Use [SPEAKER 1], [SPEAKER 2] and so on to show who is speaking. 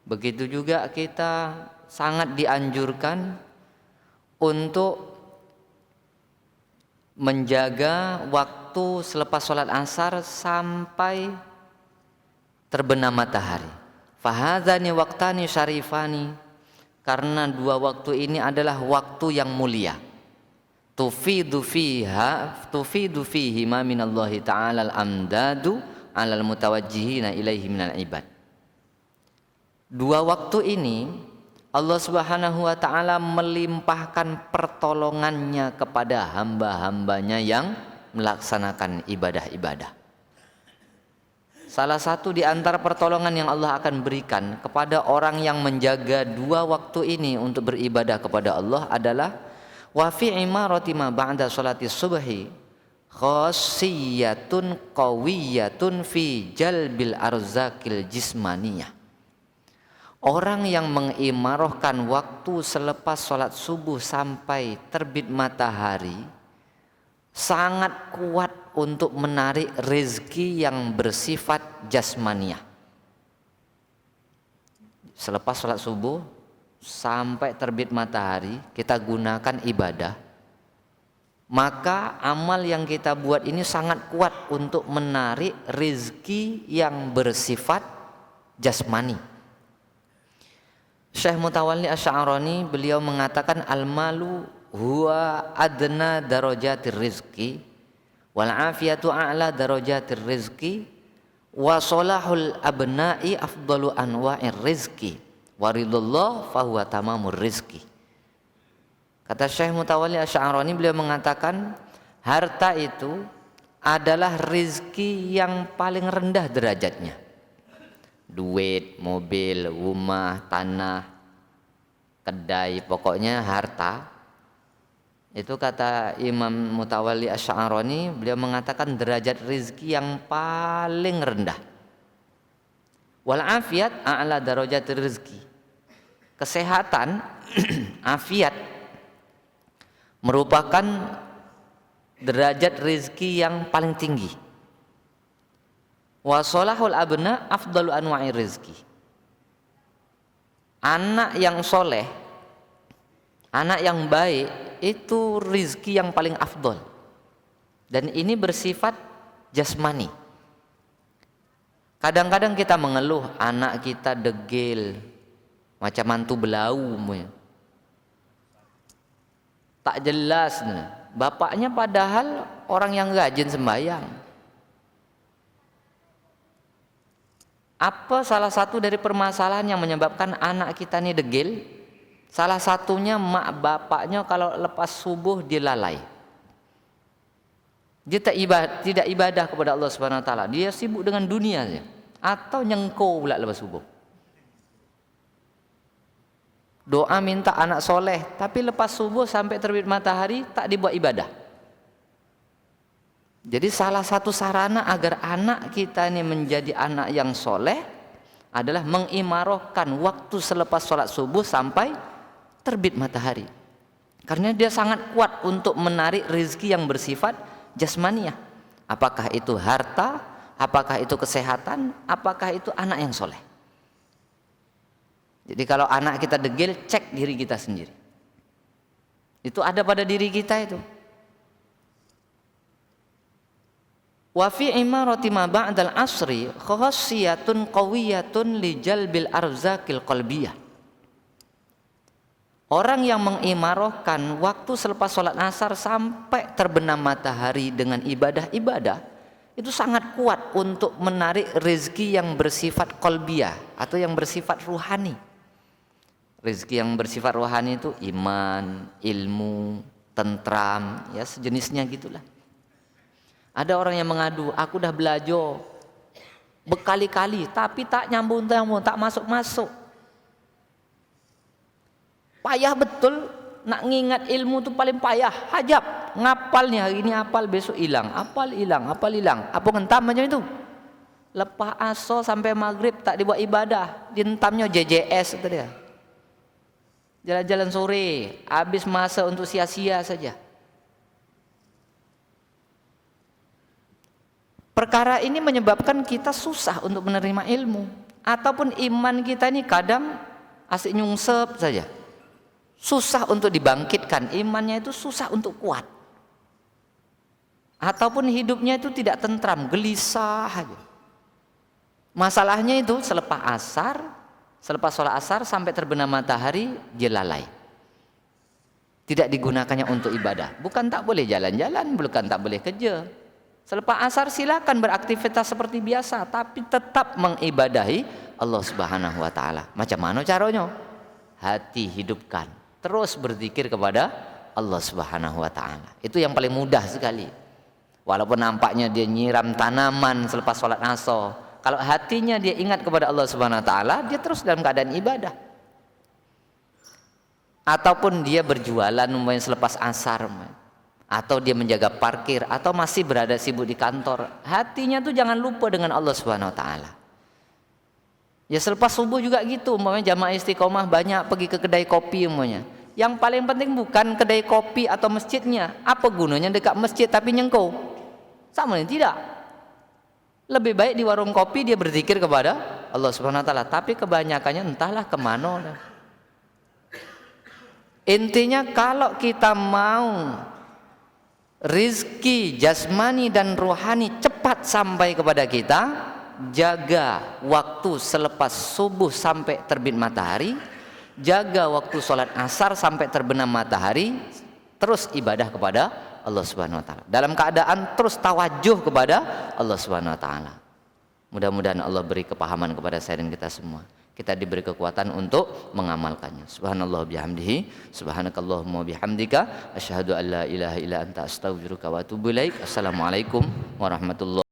[SPEAKER 1] Begitu juga kita sangat dianjurkan untuk menjaga waktu selepas sholat asar sampai terbenam matahari. Fahadzani waqtani syarifani, karena dua waktu ini adalah waktu yang mulia. Tufidu fihima minallahi ta'ala al-amdadu 'alal mutawajjihina ilaihi minal ibad. Dua waktu ini Allah Subhanahu wa ta'ala melimpahkan pertolongannya kepada hamba-hambanya yang melaksanakan ibadah-ibadah. Salah satu di antara pertolongan yang Allah akan berikan kepada orang yang menjaga dua waktu ini untuk beribadah kepada Allah adalah wa fi imarati ma ba'da sholati subhi khasiyatun qawiyatun fi jalbil arzakil jismaniyah. Orang yang mengimarahkan waktu selepas sholat subuh sampai terbit matahari sangat kuat untuk menarik rezeki yang bersifat jasmaniah. Selepas sholat subuh sampai terbit matahari kita gunakan ibadah, maka amal yang kita buat ini sangat kuat untuk menarik rezeki yang bersifat jasmani. Syekh Mutawalli Asy'arani beliau mengatakan al-malu huwa adna darajatir rizqi wal afiyatu a'la darajatir rizqi wa salahul abna'i afdalu anwa'ir rizqi wa ridallah fahuwa tamamur rizqi. Kata Syekh Mutawalli Asy'arani, beliau mengatakan harta itu adalah rizki yang paling rendah derajatnya. Duit, mobil, rumah, tanah, kedai, pokoknya harta. Itu kata Imam Mutawalli Asy'arani, beliau mengatakan derajat rizki yang paling rendah. Wal afiyat a'la darajat rizki. Kesehatan, afiat merupakan derajat rizki yang paling tinggi. Wa sholahul abna afdalu anwa'i rizki. Anak yang soleh, anak yang baik, itu rizki yang paling afdol. Dan ini bersifat jasmani. Kadang-kadang kita mengeluh anak kita degil, macam mantu belau, tak jelas. Bapaknya padahal orang yang rajin sembahyang. Apa salah satu dari permasalahan yang menyebabkan anak kita ini degil? Salah satunya mak bapaknya kalau lepas subuh dia lalai. Dia tidak ibadah kepada Allah Subhanahu wa taala. Dia sibuk dengan dunia saja atau nyengko pula lepas subuh. Doa minta anak soleh, tapi lepas subuh sampai terbit matahari tak dibuat ibadah. Jadi salah satu sarana agar anak kita ini menjadi anak yang soleh adalah mengimarahkan waktu selepas sholat subuh sampai terbit matahari. Karena dia sangat kuat untuk menarik rezeki yang bersifat jasmaniah. Apakah itu harta, apakah itu kesehatan, apakah itu anak yang soleh. Jadi kalau anak kita degil, cek diri kita sendiri. Itu ada pada diri kita itu. Wa fi imarati ma ba'dal asri khassiyatun qawiyatun li jalbil arzakil qalbiyah. Orang yang mengimarahkan waktu selepas sholat asar sampai terbenam matahari dengan ibadah-ibadah itu sangat kuat untuk menarik rezeki yang bersifat qalbiyah atau yang bersifat ruhani. Rezeki yang bersifat rohani itu iman, ilmu, tentram, ya sejenisnya gitulah. Ada orang yang mengadu, aku dah belajar berkali-kali tapi tak nyambung, tak masuk-masuk. Payah betul, nak ngingat ilmu itu paling payah, hajab. Ngapalnya hari ini hafal, besok hilang, hafal hilang. Apa ngentam macam itu? Lepas asar sampai maghrib tak dibuat ibadah, dientamnya JJS itu dia. Jalan-jalan sore, habis masa untuk sia-sia saja. Perkara ini menyebabkan kita susah untuk menerima ilmu. Ataupun iman kita ini kadang asik nyungsep saja. Susah untuk dibangkitkan, imannya itu susah untuk kuat. Ataupun hidupnya itu tidak tentram, gelisah aja. Masalahnya itu selepas sholat asar sampai terbenam matahari dia lalai. Tidak digunakannya untuk ibadah. Bukan tak boleh jalan-jalan, bukan tak boleh kerja. Selepas asar silakan beraktivitas seperti biasa, tapi tetap mengibadahi Allah Subhanahu wa taala. Macam mana caranya? Hati hidupkan, terus berzikir kepada Allah Subhanahu wa taala. Itu yang paling mudah sekali. Walaupun nampaknya dia nyiram tanaman selepas sholat asar, kalau hatinya dia ingat kepada Allah Subhanahu wa taala, dia terus dalam keadaan ibadah. Ataupun dia berjualan umpamanya selepas asar, atau dia menjaga parkir, atau masih berada sibuk di kantor, hatinya tuh jangan lupa dengan Allah Subhanahu wa taala. Ya selepas subuh juga gitu, umpamanya jamaah istiqomah banyak pergi ke kedai kopi umpamanya. Yang paling penting bukan kedai kopi atau masjidnya. Apa gunanya dekat masjid tapi nyengkau? Sama ini tidak. Lebih baik di warung kopi dia berzikir kepada Allah Subhanahu wa taala, tapi kebanyakannya entahlah kemana. Intinya kalau kita mau rizki jasmani dan rohani cepat sampai kepada kita, jaga waktu selepas subuh sampai terbit matahari, jaga waktu sholat asar sampai terbenam matahari, terus ibadah kepada Allah Subhanahu wa taala. Dalam keadaan terus tawajuh kepada Allah Subhanahu wa taala. Mudah-mudahan Allah beri kepahaman kepada saya dan kita semua. Kita diberi kekuatan untuk mengamalkannya. Subhanallah bihamdihi, subhanakallahumma bihamdika, asyhadu an la ilaha illa anta astaghfiruka wa atubu ilaik. Assalamualaikum warahmatullahi